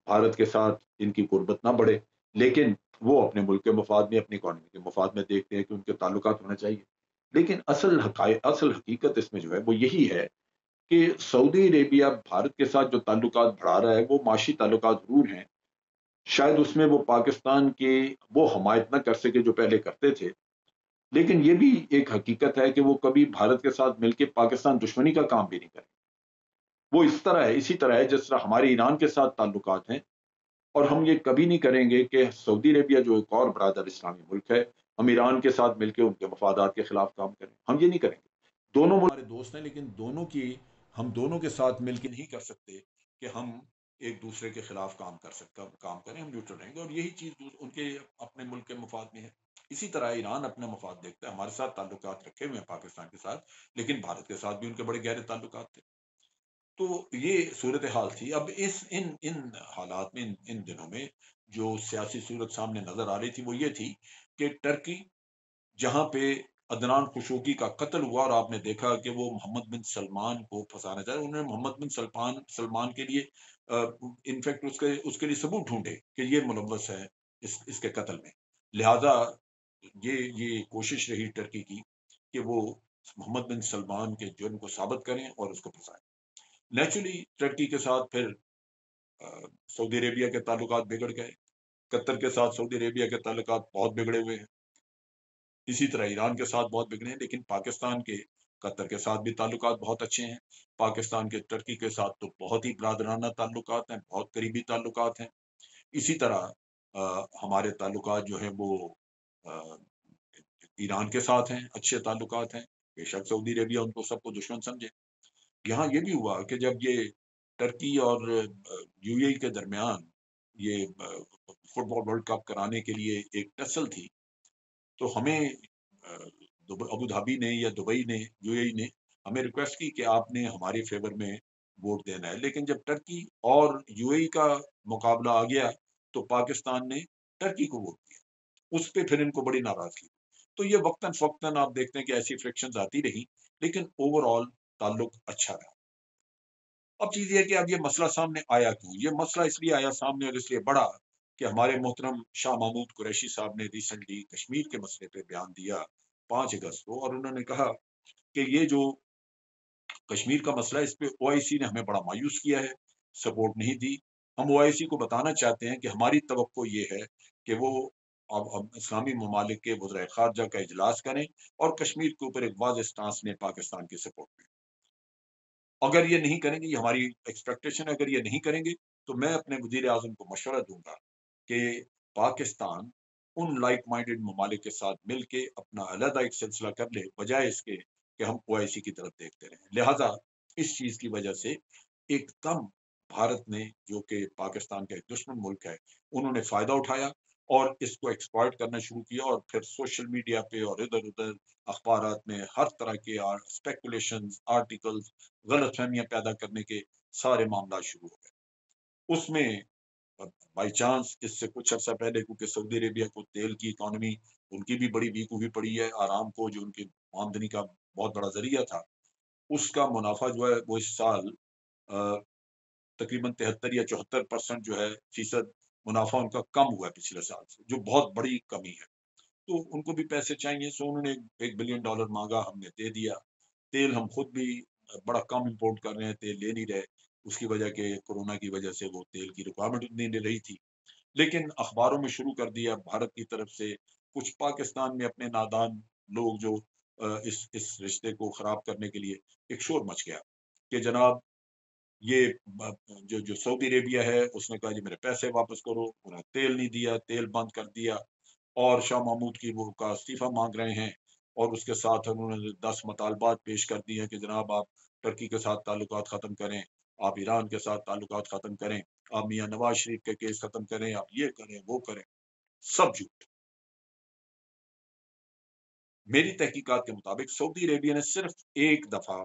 بھارت کے ساتھ ان کی قربت نہ بڑھے، لیکن وہ اپنے ملک کے مفاد میں، اپنی اکانومی کے مفاد میں دیکھتے ہیں کہ ان کے تعلقات ہونا چاہیے۔ لیکن اصل حقیقت اس میں جو ہے وہ یہی ہے کہ سعودی عربیہ بھارت کے ساتھ جو تعلقات بڑھا رہا ہے وہ معاشی تعلقات ضرور ہیں، شاید اس میں وہ پاکستان کے وہ حمایت نہ کر سکے جو پہلے کرتے تھے، لیکن یہ بھی ایک حقیقت ہے کہ وہ کبھی بھارت کے ساتھ مل کے پاکستان دشمنی کا کام بھی نہیں کرے۔ وہ اسی طرح ہے جس طرح ہمارے ایران کے ساتھ تعلقات ہیں، اور ہم یہ کبھی نہیں کریں گے کہ سعودی عربیہ جو ایک اور برادر اسلامی ملک ہے، ہم ایران کے ساتھ مل کے ان کے مفادات کے خلاف کام کریں، ہم یہ نہیں کریں گے۔ دونوں ملک ہمارے دوست ہیں، لیکن دونوں کی ہم دونوں کے ساتھ مل کے نہیں کر سکتے کہ ہم ایک دوسرے کے خلاف کام کریں، ہم نیوٹرل رہیں گے، اور یہی چیز ان کے اپنے ملک کے مفاد میں ہے۔ اسی طرح ایران اپنا مفاد دیکھتا ہے، ہمارے ساتھ تعلقات رکھے ہوئے ہیں پاکستان کے ساتھ، لیکن بھارت کے ساتھ بھی ان کے بڑے گہرے تعلقات تھے۔ تو یہ صورتحال تھی۔ اب ان حالات میں، ان دنوں میں جو سیاسی صورت سامنے نظر آ رہی تھی وہ یہ تھی کہ ٹرکی، جہاں پہ عدنان خشوگی کا قتل ہوا اور آپ نے دیکھا کہ وہ محمد بن سلمان کو پھنسانا چاہے، انہوں نے محمد بن سلمان کے لیے انفیکٹ اس کے لیے ثبوت ڈھونڈے کہ یہ ملوث ہے اس کے قتل میں۔ لہذا یہ کوشش رہی ٹرکی کی کہ وہ محمد بن سلمان کے جرم کو ثابت کریں اور اس کو پھنسائیں۔ نیچرلی ٹرکی کے ساتھ پھر سعودی عربیہ کے تعلقات بگڑ گئے، قطر کے ساتھ سعودی عربیہ کے تعلقات بہت بگڑے ہوئے ہیں، اسی طرح ایران کے ساتھ بہت بگڑے ہیں، لیکن پاکستان کے قطر کے ساتھ بھی تعلقات بہت اچھے ہیں، پاکستان کے ٹرکی کے ساتھ تو بہت ہی برادرانہ تعلقات ہیں، بہت قریبی تعلقات ہیں۔ اسی طرح ہمارے تعلقات جو ہیں وہ ایران کے ساتھ ہیں، اچھے تعلقات ہیں، بے شک سعودی عربیہ ان کو سب کو دشمن سمجھے۔ یہاں یہ بھی ہوا کہ جب یہ ٹرکی اور یو اے ای کے درمیان یہ فٹ بال ورلڈ کپ کرانے کے لیے ایک ٹسل تھی، تو ہمیں ابو دھابی نے یا دبئی نے، یو اے ای نے ہمیں ریکویسٹ کی کہ آپ نے ہمارے فیور میں ووٹ دینا ہے، لیکن جب ٹرکی اور یو اے ای کا مقابلہ آ گیا تو پاکستان نے ٹرکی کو ووٹ دیا، اس پہ پھر ان کو بڑی ناراضگی۔ تو یہ وقتاً فوقتاً آپ دیکھتے ہیں کہ ایسی فرکشنز آتی رہی، لیکن اوور آل تعلق اچھا رہا۔ اب چیز یہ کہ اب یہ مسئلہ سامنے آیا کیوں؟ یہ مسئلہ اس لیے آیا سامنے اور اس لیے بڑا کہ ہمارے محترم شاہ محمود قریشی صاحب نے ریسنٹلی کشمیر کے مسئلے پہ بیان دیا 5 اگست کو، اور انہوں نے کہا کہ یہ جو کشمیر کا مسئلہ ہے اس پہ او آئی سی نے ہمیں بڑا مایوس کیا ہے، سپورٹ نہیں دی۔ ہم او آئی سی کو بتانا چاہتے ہیں کہ ہماری توقع یہ ہے کہ وہ اب اسلامی ممالک کے وزرائے خارجہ کا اجلاس کریں اور کشمیر کے اوپر ایک واضح سٹانس لیں پاکستان کی سپورٹ میں۔ اگر یہ نہیں کریں گے، یہ ہماری ایکسپیکٹیشن ہے، اگر یہ نہیں کریں گے تو میں اپنے وزیر اعظم کو مشورہ دوں گا کہ پاکستان ان لائک مائنڈڈ ممالک کے ساتھ مل کے اپنا علیحدہ ایک سلسلہ کر لے، بجائے اس کے کہ ہم او آئی سی کی طرف دیکھتے رہیں۔ لہذا اس چیز کی وجہ سے ایک دم بھارت نے، جو کہ پاکستان کا ایک دشمن ملک ہے، انہوں نے فائدہ اٹھایا اور اس کو ایکسپلائٹ کرنا شروع کیا، اور پھر سوشل میڈیا پہ اور ادھر ادھر اخبارات میں ہر طرح کے اسپیکولیشنز، آرٹیکلز، غلط فہمیاں پیدا کرنے کے سارے معاملات شروع ہو گئے۔ اس میں بائی چانس اس سے کچھ عرصہ پہلے، کیونکہ سعودی عربیہ کو تیل کی اکانومی ان کی بھی بڑی ویک ہوئی پڑی ہے، آرام کو جو ان کی آمدنی کا بہت بڑا ذریعہ تھا، اس کا منافع جو ہے وہ اس سال تقریباً 73 یا 74% جو ہے فیصد منافع ان کا کم ہوا ہے پچھلے سال سے، جو بہت بڑی کمی ہے۔ تو ان کو بھی پیسے چاہیے، سو انہوں نے $1 بلین مانگا، ہم نے دے دیا۔ تیل ہم خود بھی بڑا کم امپورٹ کر رہے ہیں، تیل لے نہیں رہے، اس کی وجہ کہ کورونا کی وجہ سے وہ تیل کی ریکوائرمنٹ اتنی نہیں رہی تھی۔ لیکن اخباروں میں شروع کر دیا بھارت کی طرف سے، کچھ پاکستان میں اپنے نادان لوگ جو اس رشتے کو خراب کرنے کے لیے ایک شور مچ گیا کہ جناب یہ جو سعودی عربیہ ہے اس نے کہا جی میرے پیسے واپس کرو، انہیں تیل نہیں دیا، تیل بند کر دیا، اور شاہ محمود کی وہ کا استعفیٰ مانگ رہے ہیں، اور اس کے ساتھ انہوں نے 10 مطالبات پیش کر دیے ہیں کہ جناب آپ ٹرکی کے ساتھ تعلقات ختم کریں، آپ ایران کے ساتھ تعلقات ختم کریں، آپ میاں نواز شریف کے کیس ختم کریں، آپ یہ کریں وہ کریں، سب جھوٹ۔ میری تحقیقات کے مطابق سعودی عربیہ نے صرف ایک دفعہ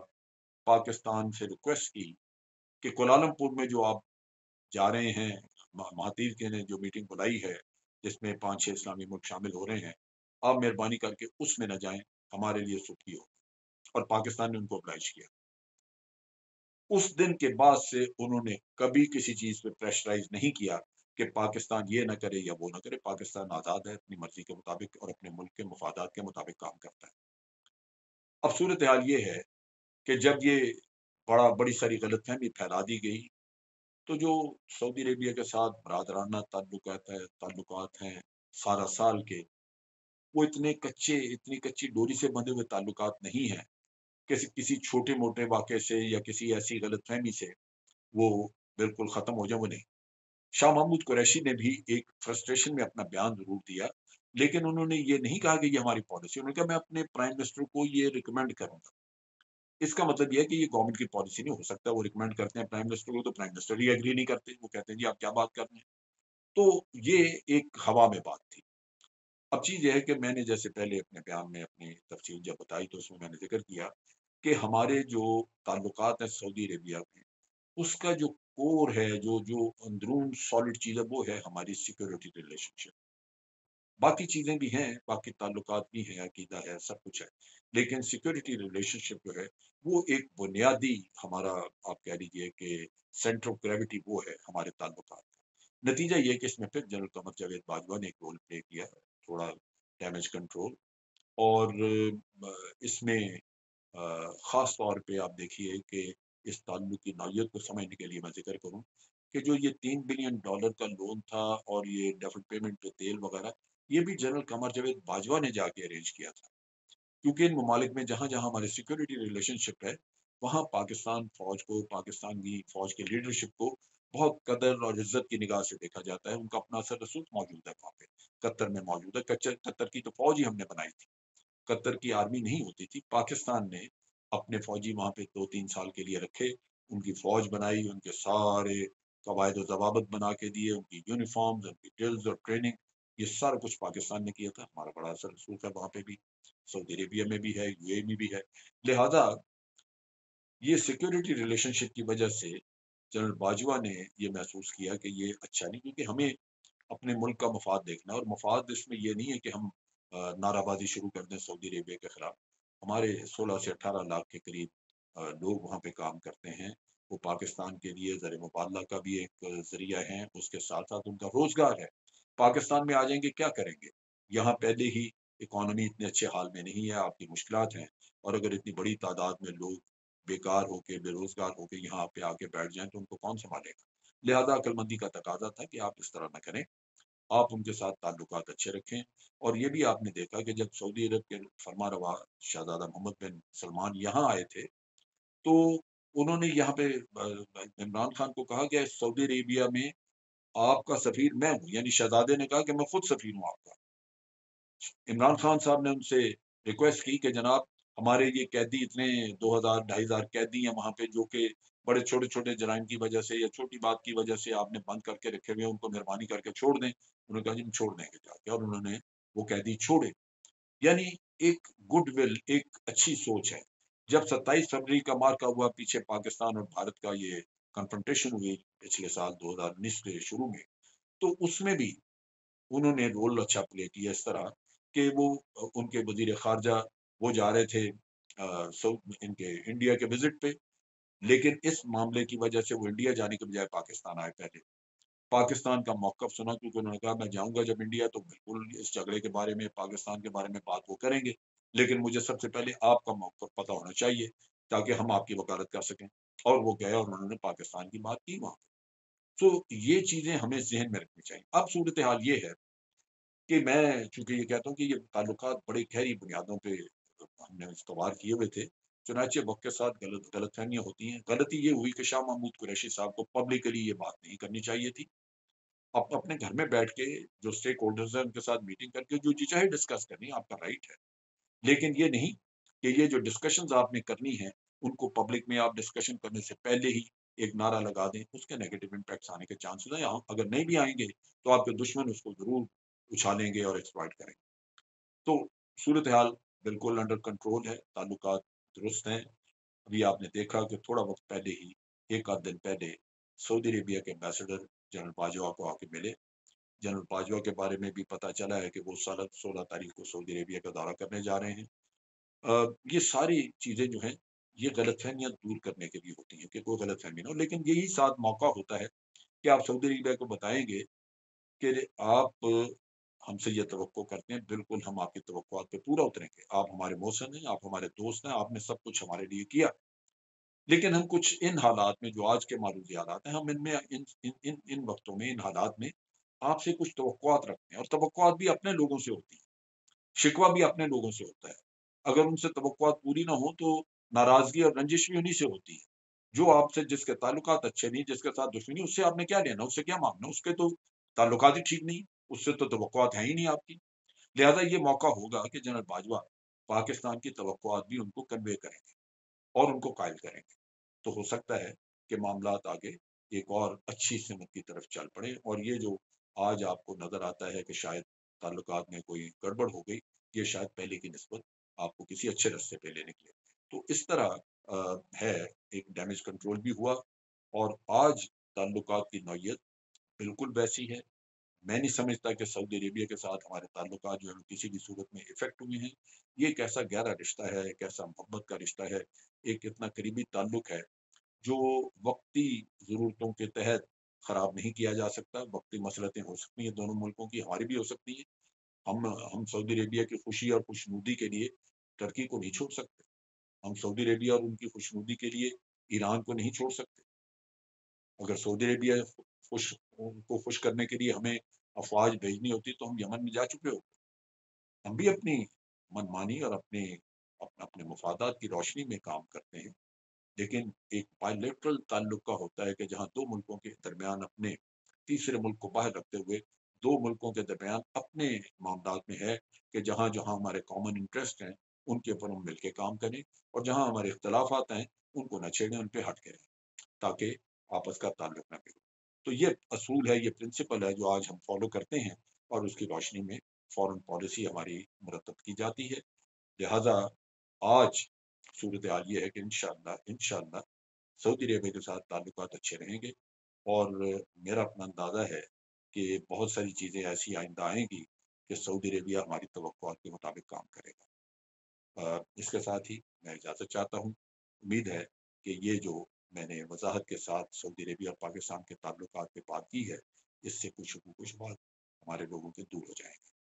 پاکستان سے ریکویسٹ کی کہ کوالالمپور میں جو آپ جا رہے ہیں، مہاتیر کے نے جو میٹنگ بلائی ہے جس میں 5-6 اسلامی ملک شامل ہو رہے ہیں، آپ مہربانی کر کے اس میں نہ جائیں، ہمارے لیے سختی ہو، اور پاکستان نے ان کو oblige کیا۔ اس دن کے بعد سے انہوں نے کبھی کسی چیز پہ پریشرائز نہیں کیا کہ پاکستان یہ نہ کرے یا وہ نہ کرے۔ پاکستان آزاد ہے، اپنی مرضی کے مطابق اور اپنے ملک کے مفادات کے مطابق کام کرتا ہے۔ اب صورتحال یہ ہے کہ جب یہ بڑی ساری غلط فہمی پھیلا دی گئی، تو جو سعودی عربیہ کے ساتھ برادرانہ تعلقات ہیں سارا سال کے، وہ اتنی کچی ڈوری سے بندھے ہوئے تعلقات نہیں ہیں کہ کسی چھوٹے موٹے واقعے سے یا کسی ایسی غلط فہمی سے وہ بالکل ختم ہو جائے، وہ نہیں۔ شاہ محمود قریشی نے بھی ایک فرسٹریشن میں اپنا بیان ضرور دیا، لیکن انہوں نے یہ نہیں کہا کہ یہ ہماری پالیسی، انہوں نے کہا میں اپنے پرائم منسٹر کو یہ ریکمینڈ کروں گا۔ اس کا مطلب یہ ہے کہ یہ گورنمنٹ کی پالیسی نہیں ہو سکتا. وہ ریکمینڈ کرتے ہیں پرائم منسٹر کو تو پرائم منسٹر ہی ایگری نہیں کرتے, وہ کہتے ہیں جی آپ کیا بات کر رہے ہیں. تو یہ ایک ہوا میں بات تھی. اب چیز یہ ہے کہ میں نے جیسے پہلے اپنے بیان میں اپنی تفصیل جب بتائی تو اس میں نے ذکر کیا کہ ہمارے جو تعلقات ہیں سعودی عربیہ میں, اس کا جو کور ہے, جو اندرون سالڈ چیز ہے, وہ ہے ہماری سیکورٹی ریلیشن شپ. باقی چیزیں بھی ہیں, باقی تعلقات بھی ہیں, عقیدہ ہے, سب کچھ ہے, لیکن سیکورٹی ریلیشن شپ جو ہے وہ ایک بنیادی ہمارا, آپ کہہ لیجیے کہ سینٹر آف گریوٹی وہ ہے ہمارے تعلقات. نتیجہ یہ کہ اس میں پھر جنرل قمر جاوید باجوہ نے ایک رول پلے کیا, تھوڑا ڈیمیج کنٹرول. اور اس میں خاص طور پہ آپ دیکھیے کہ اس تعلق کی نوعیت کو سمجھنے کے لیے میں ذکر کروں کہ جو یہ $3 بلین کا لون تھا اور یہ ڈیفرڈ پیمنٹ پہ تیل وغیرہ, یہ بھی جنرل قمر جاوید باجوہ نے جا کے ارینج کیا تھا. کیونکہ ان ممالک میں جہاں جہاں ہماری سیکورٹی ریلیشن شپ ہے, وہاں پاکستان فوج کو, پاکستان کی فوج کی لیڈرشپ کو بہت قدر اور عزت کی نگاہ سے دیکھا جاتا ہے. ان کا اپنا اثر رسوخ موجود ہے وہاں پہ, قطر میں موجود ہے. قطر کی تو فوج ہی ہم نے بنائی تھی, قطر کی آرمی نہیں ہوتی تھی. پاکستان نے اپنے فوجی وہاں پہ 2-3 سال کے لیے رکھے, ان کی فوج بنائی, ان کے سارے قواعد و ضوابط بنا کے دیے, ان کی یونیفارمز, ان کی ڈرلز اور ٹریننگ, یہ سارا کچھ پاکستان نے کیا تھا. ہمارا بڑا اثر رسوخ ہے وہاں پہ بھی, سعودی عربیہ میں بھی ہے, یو اے میں بھی ہے. لہذا یہ سیکورٹی ریلیشن شپ کی وجہ سے جنرل باجوہ نے یہ محسوس کیا کہ یہ اچھا نہیں, کیونکہ ہمیں اپنے ملک کا مفاد دیکھنا ہے. اور مفاد اس میں یہ نہیں ہے کہ ہم نعرہ بازی شروع کر دیں سعودی عربیہ کے خلاف. ہمارے 16 سے 18 لاکھ کے قریب لوگ وہاں پہ کام کرتے ہیں. وہ پاکستان کے لیے زر مبادلہ کا بھی ایک ذریعہ ہیں, اس کے ساتھ ساتھ ان کا روزگار ہے. پاکستان میں آ جائیں گے کیا کریں گے؟ یہاں پہلے ہی اکانومی اتنے اچھے حال میں نہیں ہے, آپ کی مشکلات ہیں, اور اگر اتنی بڑی تعداد میں لوگ بیکار ہو کے, بے روزگار ہو کے یہاں پہ آ کے بیٹھ جائیں تو ان کو کون سنبھالے گا؟ لہذا عقل مندی کا تقاضا تھا کہ آپ اس طرح نہ کریں, آپ ان کے ساتھ تعلقات اچھے رکھیں. اور یہ بھی آپ نے دیکھا کہ جب سعودی عرب کے فرما روا شہزادہ محمد بن سلمان یہاں آئے تھے, تو انہوں نے یہاں پہ عمران خان کو کہا کہ سعودی عربیہ میں آپ کا سفیر میں ہوں, یعنی شہزادے نے کہا کہ میں خود سفیر ہوں آپ کا. عمران خان صاحب نے ان سے ریکویسٹ کی کہ جناب ہمارے یہ قیدی اتنے 2000-2500 قیدی ہیں وہاں پہ, جو کہ بڑے چھوٹے چھوٹے جرائم کی وجہ سے یا چھوٹی بات کی وجہ سے آپ نے بند کر کے رکھے ہوئے, ان کو مہربانی کر کے چھوڑ دیں. انہوں نے کہا جی ہم چھوڑ دیں گے جا کے, اور انہوں نے وہ قیدی چھوڑے. یعنی ایک گڈ ول, ایک اچھی سوچ ہے. جب 27 فروری کا مارکا ہوا پیچھے پاکستان اور بھارت کا, یہ کنفرنٹیشن ہوئی پچھلے سال 2019 کے شروع میں, تو اس میں بھی انہوں نے رول اچھا پلے کیا, اس طرح کہ وہ ان کے وزیر خارجہ وہ جا رہے تھے ان کے انڈیا کے وزٹ پہ, لیکن اس معاملے کی وجہ سے وہ انڈیا جانے کے بجائے پاکستان آئے. پہلے پاکستان کا موقف سنا, کیونکہ انہوں نے کہا میں جاؤں گا جب انڈیا تو بالکل اس جھگڑے کے بارے میں, پاکستان کے بارے میں بات وہ کریں گے, لیکن مجھے سب سے پہلے آپ کا موقف پتہ ہونا چاہیے تاکہ ہم آپ کی وکالت کر سکیں. اور وہ گئے اور انہوں نے پاکستان کی بات کی وہاں. تو یہ چیزیں ہمیں ذہن میں رکھنی چاہیے. اب صورتحال یہ ہے کہ میں چونکہ یہ کہتا ہوں کہ یہ تعلقات بڑی گہری بنیادوں پہ ہم نے استوار کیے ہوئے تھے, چنانچہ وقت کے ساتھ غلط فہمیاں ہوتی ہیں. غلطی یہ ہوئی کہ شاہ محمود قریشی صاحب کو پبلکلی یہ بات نہیں کرنی چاہیے تھی. آپ اپنے گھر میں بیٹھ کے جو اسٹیک ہولڈرز ہیں ان کے ساتھ میٹنگ کر کے جو جی چاہے ڈسکس کرنی, آپ کا رائٹ ہے, لیکن یہ نہیں کہ یہ جو ڈسکشنز آپ نے کرنی ہیں ان کو پبلک میں آپ ڈسکشن کرنے سے پہلے ہی ایک نعرہ لگا دیں. اس کے نیگیٹو امپیکٹس آنے کے چانسز ہیں. اگر نہیں بھی آئیں گے تو آپ کے دشمن اس کو ضرور اچھالیں گے اور ایکسپلائٹ کریں گے. تو صورتحال بالکل انڈر کنٹرول ہے, تعلقات درست ہیں. ابھی آپ نے دیکھا کہ تھوڑا وقت پہلے ہی, ایک آدھ دن پہلے, سعودی عربیہ کے ایمبیسڈر جنرل باجوہ کو آ کے ملے. جنرل باجوہ کے بارے میں بھی پتہ چلا ہے کہ وہ 16 تاریخ کو سعودی عربیہ کا دورہ کرنے جا رہے ہیں. یہ ساری چیزیں جو ہیں یہ غلط فہمیاں دور کرنے کے لیے ہوتی ہیں کہ کوئی غلط فہمی نہ ہو, لیکن یہی ساتھ موقع ہوتا ہے کہ آپ سعودی عربیہ کو بتائیں گے کہ آپ ہم سے یہ توقع کرتے ہیں, بالکل ہم آپ کی توقعات پہ پورا اتریں گے. آپ ہمارے محسن ہیں, آپ ہمارے دوست ہیں, آپ نے سب کچھ ہمارے لیے کیا, لیکن ہم کچھ ان حالات میں جو آج کے معروضی حالات ہیں, ہم ان میں ان وقتوں میں, ان حالات میں آپ سے کچھ توقعات رکھتے ہیں. اور توقعات بھی اپنے لوگوں سے ہوتی ہیں, شکوہ بھی اپنے لوگوں سے ہوتا ہے. اگر ان سے توقعات پوری نہ ہو تو ناراضگی اور رنجش بھی انہیں سے ہوتی ہے. جو آپ سے, جس کے تعلقات اچھے نہیں, جس کے ساتھ دشمنی, اس سے آپ نے کیا لینا, اس سے کیا مانگنا, اس کے تو تعلقات ہی ٹھیک نہیں, اس سے تو توقعات ہیں ہی نہیں آپ کی. لہذا یہ موقع ہوگا کہ جنرل باجوہ پاکستان کی توقعات بھی ان کو کنوے کریں گے. اور ان کو قائل کریں گے تو ہو سکتا ہے کہ معاملات آگے ایک اور اچھی سمت کی طرف چل پڑے، اور یہ جو آج آپ کو نظر آتا ہے کہ شاید تعلقات میں کوئی گڑبڑ ہو گئی، یہ شاید پہلے کی نسبت آپ کو کسی اچھے رستے پہ لے نکلے۔ تو اس طرح ہے، ایک ڈیمیج کنٹرول بھی ہوا، اور آج تعلقات کی نوعیت بالکل ویسی ہے۔ میں نہیں سمجھتا کہ سعودی عربیہ کے ساتھ ہمارے تعلقات جو ہے کسی بھی صورت میں افیکٹ ہوئے ہیں۔ یہ ایک ایسا گہرا رشتہ ہے، ایک ایسا محبت کا رشتہ ہے، ایک اتنا قریبی تعلق ہے جو وقتی ضرورتوں کے تحت خراب نہیں کیا جا سکتا۔ وقتی مسلطیں ہو سکتی ہیں دونوں ملکوں کی، ہماری بھی ہو سکتی ہیں۔ ہم سعودی عربیہ کی خوشی اور خوشنودی کے لیے ترکی کو نہیں چھوڑ سکتے، ہم سعودی عربیہ اور ان کی خوشنودی کے لیے ایران کو نہیں چھوڑ سکتے۔ اگر سعودی عربیہ ان کو خوش کرنے کے لیے ہمیں افواج بھیجنی ہوتی تو ہم یمن میں جا چکے ہوتے۔ ہم بھی اپنی منمانی اور اپنے مفادات کی روشنی میں کام کرتے ہیں، لیکن ایک بائیلیٹرل تعلق کا ہوتا ہے کہ جہاں دو ملکوں کے درمیان اپنے تیسرے ملک کو باہر رکھتے ہوئے دو ملکوں کے درمیان اپنے معاملات میں ہے کہ جہاں جہاں ہمارے کامن انٹرسٹ ہیں ان کے اوپر ہم مل کے کام کریں، اور جہاں ہمارے اختلافات ہیں ان کو نہ چھیڑیں، ان پہ ہٹ کے رہیں تاکہ آپس کا تعلق نہ بگڑے۔ تو یہ اصول ہے، یہ پرنسپل ہے جو آج ہم فالو کرتے ہیں، اور اس کی روشنی میں فورن پالیسی ہماری مرتب کی جاتی ہے۔ لہذا آج صورتحال یہ ہے کہ انشاءاللہ سعودی عربیہ کے ساتھ تعلقات اچھے رہیں گے، اور میرا اپنا اندازہ ہے کہ بہت ساری چیزیں ایسی آئندہ آئیں گی کہ سعودی عربیہ ہماری توقعات کے مطابق کام کرے گا۔ اس کے ساتھ ہی میں اجازت چاہتا ہوں۔ امید ہے کہ یہ جو میں نے وضاحت کے ساتھ سعودی عربیہ اور پاکستان کے تعلقات پہ بات کی ہے، اس سے کچھ شبہات ہمارے لوگوں کے دور ہو جائیں گے۔